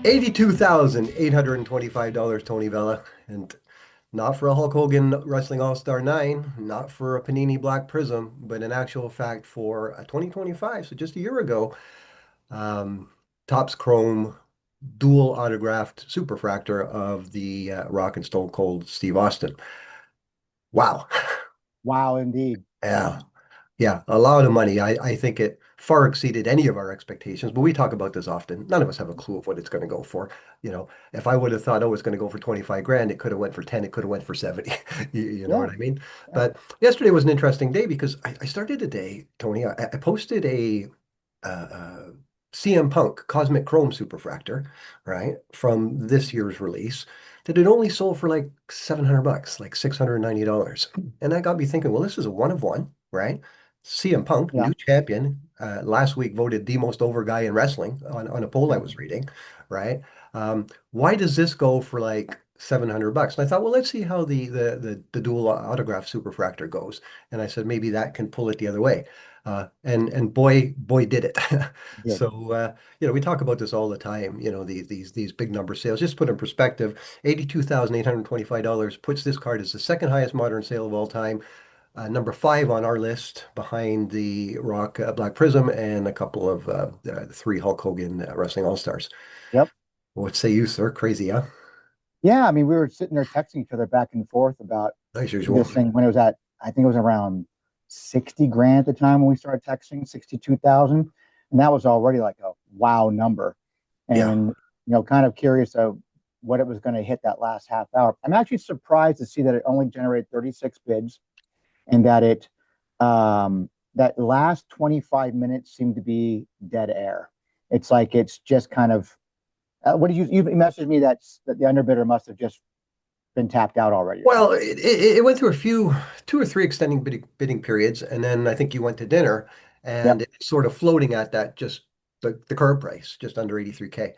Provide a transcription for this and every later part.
$82,825, Tony Vela. And not for a Hulk Hogan Wrestling All-Star 9, not for a Panini Black Prism, but in actual fact for a 2025, so just a year ago, um, Topps Chrome dual autographed Superfractor of the Rock and Stone Cold Steve Austin. Wow. Wow, indeed. Yeah. Yeah, a lot of money. I think it far exceeded any of our expectations, but we talk about this often. None of us have a clue of what it's going to go for. If I would have thought, oh, it's going to go for 25 grand, it could have went for 10, it could have went for 70. You know Yeah, what I mean? yeah. But yesterday was an interesting day because I started a day, Tony. I posted a CM Punk Cosmic Chrome Superfractor, right, from this year's release that it only sold for like 700 bucks, like $690. And that got me thinking, well, this is a one of one, right? CM Punk, Yeah. new champion, last week voted the most over guy in wrestling on a poll I Yep. was reading, right? Why does this go for like 700 bucks? And I thought, well, let's see how the dual autograph superfractor goes. And I said, maybe that can pull it the other way. And boy did it. Did. So we talk about this all the time, these big number sales. Just to put in perspective, $82,825 puts this card as the second highest modern sale of all time. Number five on our list behind the Rock Black Prism and a couple of the three Hulk Hogan Wrestling All-Stars. Yep. What say you, sir? Crazy, huh? Yeah, I mean, we were sitting there texting each other back and forth about As usual. this thing when it was at, I think it was around 60 grand at the time when we started texting, 62,000. And that was already like a wow number. Yeah. And, kind of curious of what it was going to hit that last half hour. I'm actually surprised to see that it only generated 36 bids and that last 25 minutes seemed to be dead air. It's like it's just kind of what did you messaged me that the underbidder must have just been tapped out already or Well, something. it went through a few, two or three extending bidding periods, and then I think you went to dinner, and Yep. it's sort of floating at that just the current price, just under 83K.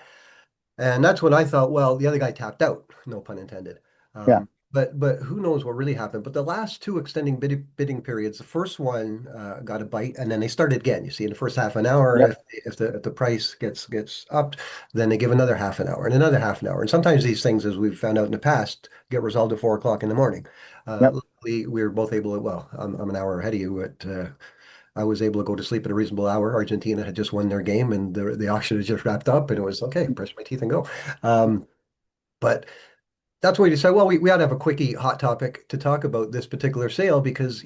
And that's when I thought, well, the other guy tapped out, no pun intended. Yeah. But who knows what really happened? But the last two extending bidding periods, the first one got a bite, and then they started again. You see, in the first half an hour, Yep. if the price gets upped, then they give another half an hour and another half an hour. And sometimes these things, as we've found out in the past, get resolved at 4 o'clock in the morning. Yep. Luckily, we were both able to. Well, I'm an hour ahead of you, but I was able to go to sleep at a reasonable hour. Argentina had just won their game, and the auction had just wrapped up, and it was okay. Brush my teeth and go. But that's why we decided, well, we ought to have a quickie hot topic to talk about this particular sale because,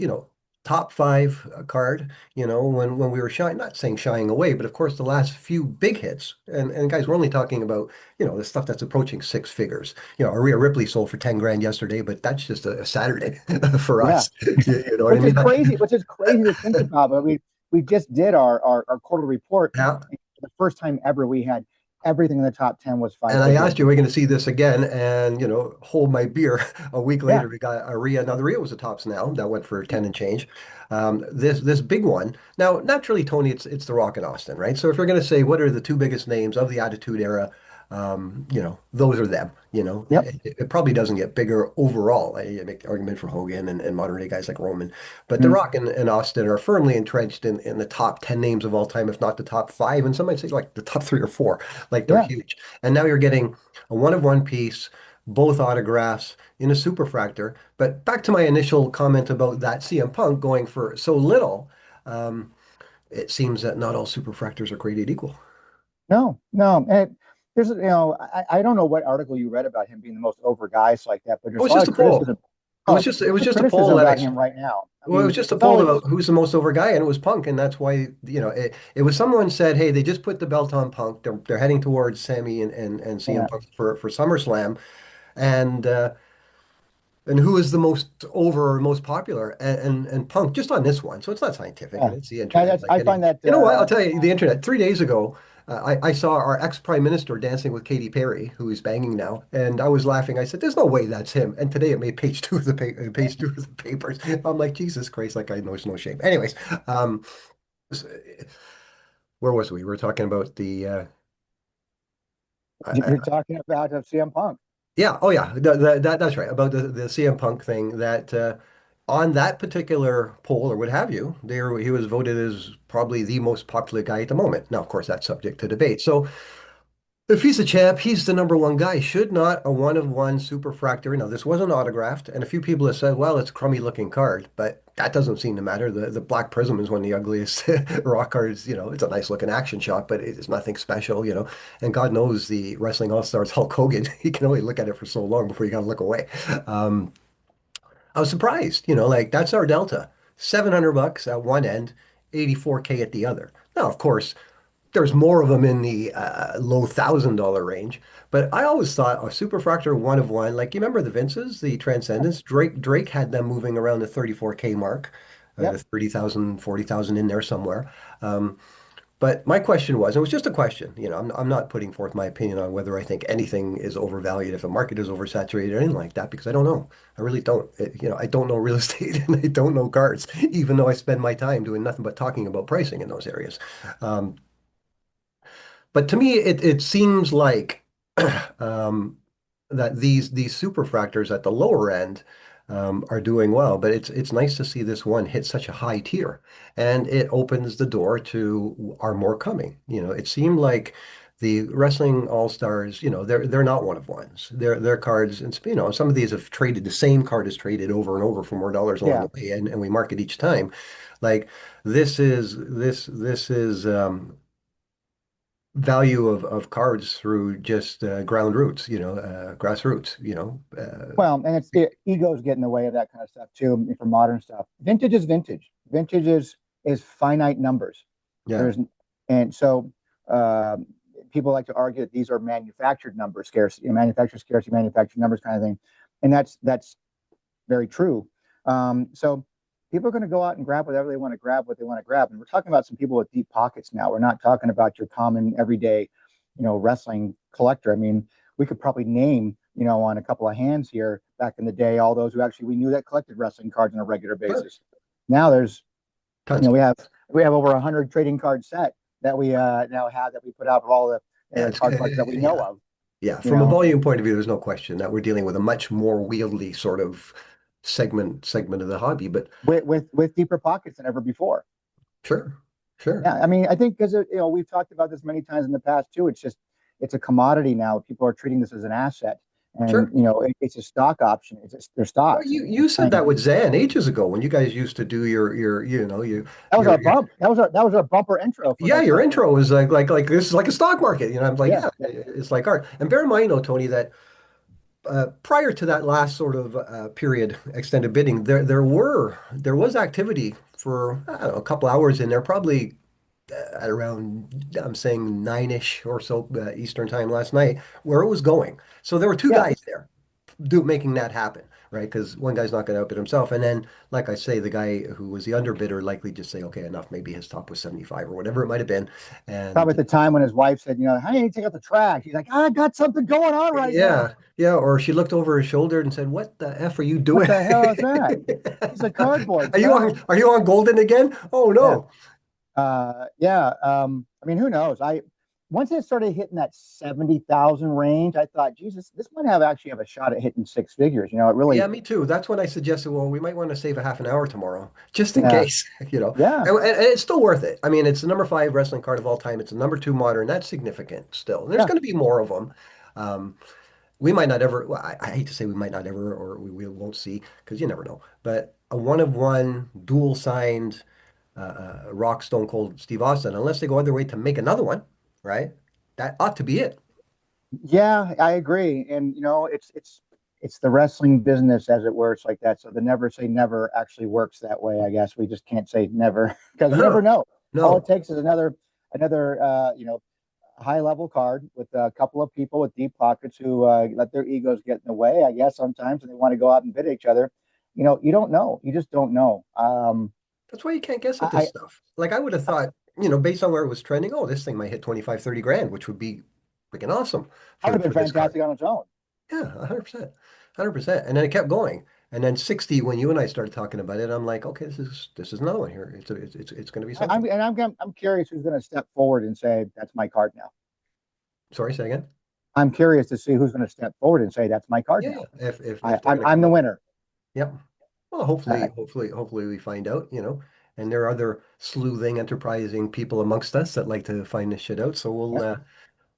top five card, when we were shying, not saying shying away, but of course the last few big hits, and guys, we're only talking about, the stuff that's approaching six figures. Rhea Ripley sold for 10 grand yesterday, but that's just a Saturday for Yeah. us. You know what I mean? Which is crazy to think about. But we just did our quarterly report. Yeah. And for the first time ever, we had everything in the top 10 was five And I figures. asked you, are we going to see this again? And, hold my beer. A week Yeah. later, we got a Rhea. Now, the Rhea was the tops now. That went for 10 and change. This big one. Now, naturally, Tony, it's The Rock and Austin, right? So if you're going to say what are the two biggest names of the Attitude Era, those are them. Yep. It probably doesn't get bigger overall. I make the argument for Hogan and modern day guys like Roman. But The Mm. Rock and Austin are firmly entrenched in the top 10 names of all time, if not the top five. And some might say like the top three or four. Like they're Yeah. huge. And now you're getting a one of one piece, both autographs in a superfractor. But back to my initial comment about that CM Punk going for so little, um, it seems that not all superfractors are created equal. No, no. And there's, I don't know what article you read about him being the most over guys like that, but It there's was a lot just of a poll. criticism. It was Oh, just it was the just a poll criticism that about him right now. I well, it was mean, just a it's poll about always, who's the most over guy, and it was Punk, and that's why it was someone said, hey, they just put the belt on Punk. They're heading towards Sammy and CM yeah, Punk for SummerSlam, and who is the most over or most popular and Punk just on this one. So it's not scientific yeah. and it's the internet. Like I any, find that, you know what? I'll tell you, the internet. 3 days ago, I saw our ex-prime minister dancing with Katy Perry, who is banging now, and I was laughing. I said, "There's no way that's him." And today it made page two of the page two of the papers. I'm like, Jesus Christ! Like I know it's no shame. Anyways, um, where was we? We were talking about the. you're talking about CM Punk. Yeah, oh yeah, that's right about the CM Punk thing. That on that particular poll or what have you, there he was voted as probably the most popular guy at the moment. Now, of course, that's subject to debate. So If he's a champ, he's the number one guy. Should not a one of one Superfractor? Now, this wasn't autographed, and a few people have said, well, it's a crummy looking card, but that doesn't seem to matter. The Black Prism is one of the ugliest rock cards. It's a nice looking action shot, but it's nothing special. And God knows the Wrestling All-Stars Hulk Hogan, he can only look at it for so long before you got to look away. Um, I was surprised, like that's our delta. $700 at one end, 84K at the other. Now, of course, there's more of them in the low $1,000 range. But I always thought a Superfractor one of one, like you remember the Vinces, the Transcendents, Drake had them moving around the 34K mark, the Yep. 30,000, 40,000 in there somewhere. Um, but my question was, it was just a question, I'm not putting forth my opinion on whether I think anything is overvalued, if the market is oversaturated or anything like that, because I don't know. I really don't. I don't know real estate and I don't know cards, even though I spend my time doing nothing but talking about pricing in those areas. Um, but to me, it seems like um, that these superfractors at the lower end are doing well. But it's nice to see this one hit such a high tier, and it opens the door to are more coming. It seemed like the Wrestling All-Stars, they're not one of ones. They're cards, and some of these have traded. The same card is traded over and over for more dollars along Yeah. the way, and we mark it each time. Like this is value of cards through just ground roots, grassroots, Well, and egos get in the way of that kind of stuff too for modern stuff. Vintage is vintage. Vintage is finite numbers. yeah. There's and so uh, people like to argue that these are manufactured numbers, scarcity, manufactured scarcity, manufactured numbers kind of thing, and that's very true. So people are going to go out and grab whatever they want to grab, what they want to grab, and we're talking about some people with deep pockets now. We're not talking about your common everyday, wrestling collector. I mean, we could probably name, on a couple of hands here back in the day, all those who actually we knew that collected wrestling cards on a regular Sure. basis. Now there's, Tons. we have over 100 trading card set that we now have that we put out of all the Yeah, card collectors that we know yeah. of. Yeah, You from a know, volume point of view, there's no question that we're dealing with a much more wieldy sort of segment of the hobby, but with deeper pockets than ever before. sure, sure, Yeah, I mean, I think because we've talked about this many times in the past too. It's a commodity now. People are treating this as an asset, and sure. it's a stock option. Their Well, stocks. you said that with Zan ages ago when you guys used to do That was our your bump. That was our bumper intro for yeah, this your stuff. intro was like this is like a stock market. I'm like, Yeah, yeah, it's like art. And bear in mind, though, Tony, that prior to that last sort of period, extended bidding, there was activity for I don't know, a couple hours in there, probably at around I'm saying 9-ish or so Eastern time last night, where it was going. So there were two yeah. guys there making that happen, right? Because one guy's not going to outbid himself, and then, like I say, the guy who was the underbidder likely just say, okay, enough. Maybe his top was 75 or whatever it might have been, Probably and at the time when his wife said, "How do you take out the trash?" He's like, "I got something going on right now. yeah, yeah. Or she looked over his shoulder and said, "What the f are you What doing? the hell is that? It's a cardboard, Are you son." on Golden again? Oh Yeah. no. Yeah. I mean, who knows? I Once it started hitting that 70,000 range, I thought, Jesus, this might actually have a shot at hitting six figures. It Yeah, really, me too. That's when I suggested, well, we might want to save a half an hour tomorrow, just in yeah, case, yeah, and it's still worth it. I mean, it's the number five wrestling card of all time. It's the number two modern. That's significant still. And there's yeah. going to be more of them. Um, we might not ever, well, I hate to say we might not ever, or we won't see, because you never know. But a one of one dual signed Rock Stone Cold Steve Austin, unless they go other way to make another one, right? That ought to be it. Yeah, I agree. And it's the wrestling business as it works like that. So the never say never actually works that way. I guess we just can't say never because you never know. All it No. takes is another high level card with a couple of people with deep pockets who let their egos get in the way. I guess sometimes and they want to go out and bid each other. You don't know. You just don't know. That's why you can't guess at this I stuff. Like I would have thought, based on where it was trending, oh, this thing might hit 25, 30 grand, which would be freaking awesome would for, have been for this card. fantastic on its own. Yeah, 100%. 100%. And then it kept going. And then 60, when you and I started talking about it, I'm like, okay, this is another one here. It's going to be I, I'm something. and I'm curious who's going to step forward and say that's my card now. Sorry, say again. I'm curious to see who's going to step forward and say that's my card Yeah, now. yeah. If I, they're I'm going to I'm come the out. winner. Yep. Well, Uh, hopefully we find out. And there are other sleuthing, enterprising people amongst us that like to find this shit out. So we'll yeah.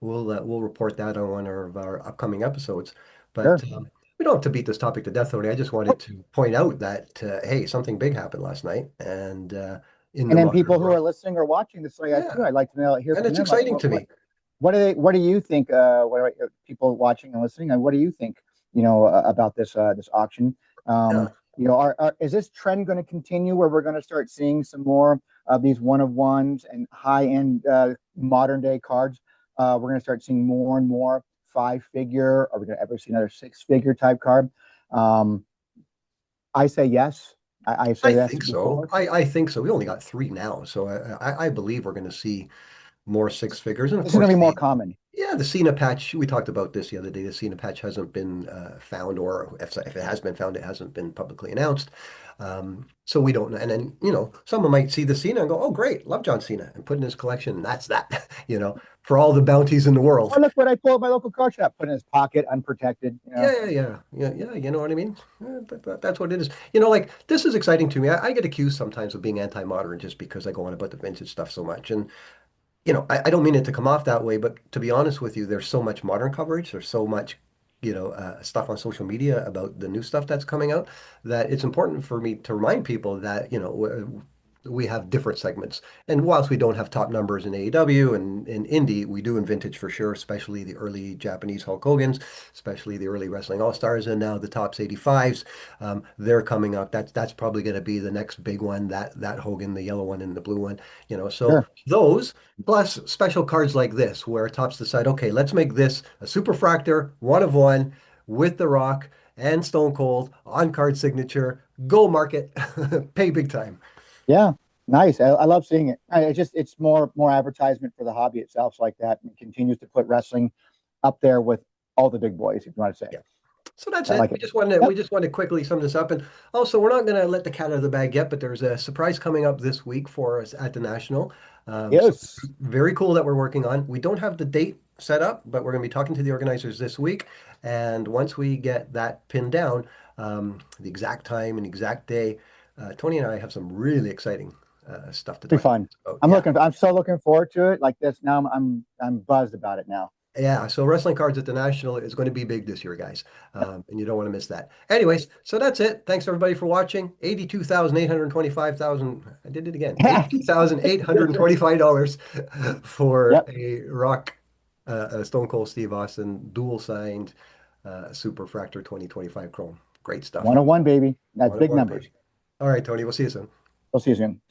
we'll report that on one of our upcoming episodes. But Sure. we don't have to beat this topic to death, Tony. I just wanted Nope. to point out that hey, something big happened last night, and in the And then modern people who are world, listening or watching this, like yeah, too, I'd like to know, hear and from it's them. Like, exciting to me. what do you think? What are people watching and listening? And what do you think? About this auction. Yeah, Is this trend going to continue where we're going to start seeing some more of these one of ones and high end modern day cards? We're going to start seeing more and more 5 figure. Are we going to ever see another 6 figure type card? Um, I say yes. I I say yes think so. before. I think so. We only got three now, so I believe we're going to see more six figures, and of This is going course to be more the common. yeah, the Cena patch, we talked about this the other day. The Cena patch hasn't been found, or if it has been found, it hasn't been publicly announced. So we don't know. And then, someone might see the Cena and go, oh, great, love John Cena, and put in his collection. And that's that, for all the bounties in the world. Oh, look what I pulled my local card shop, put in his pocket, unprotected. Yeah, you know what I mean? That's what it is. Like, this is exciting to me. I get accused sometimes of being anti-modern just because I go on about the vintage stuff so much. And I don't mean it to come off that way, but to be honest with you, there's so much modern coverage. There's so much, stuff on social media about the new stuff that's coming out that it's important for me to remind people that, we have different segments. And whilst we don't have top numbers in AEW and in indie, we do in vintage for sure, especially the early Japanese Hulk Hogan's, especially the early Wrestling All-Stars, and now the Topps 85s. They're coming up. That's probably going to be the next big one, that Hogan, the yellow one and the blue one, so Sure. those plus special cards like this, where Topps decide, okay, let's make this a Superfractor, one of one, with The Rock and Stone Cold on card signature. Go market, pay big time. Yeah. Nice. I love seeing it. It's more advertisement for the hobby itself, like that, and continues to put wrestling up there with all the big boys, if you want to say. Yeah. So that's I it. like it. We Yep. just wanted to quickly sum this up. And also, we're not going to let the cat out of the bag yet, but there's a surprise coming up this week for us at the National. So Yes. very cool that we're working on. We don't have the date set up, but we're going to be talking to the organizers this week. And once we get that pinned down, the exact time and exact day, Tony and I have some really exciting stuff to Be talk to you fun. about. Yeah. I'm so looking forward to it. Like this now. I'm buzzed about it now. Yeah, so wrestling cards at the National is going to be big this year, guys. And you don't want to miss that. Anyways, so that's it. Thanks everybody for watching. 82,825,000. I did it again. $82,825 for Yep. a Rock Stone Cold Steve Austin dual signed Superfractor 2025 Chrome. Great stuff. 101, baby. That's big 101, numbers. baby. All right, Tony, we'll see you soon. We'll see you soon.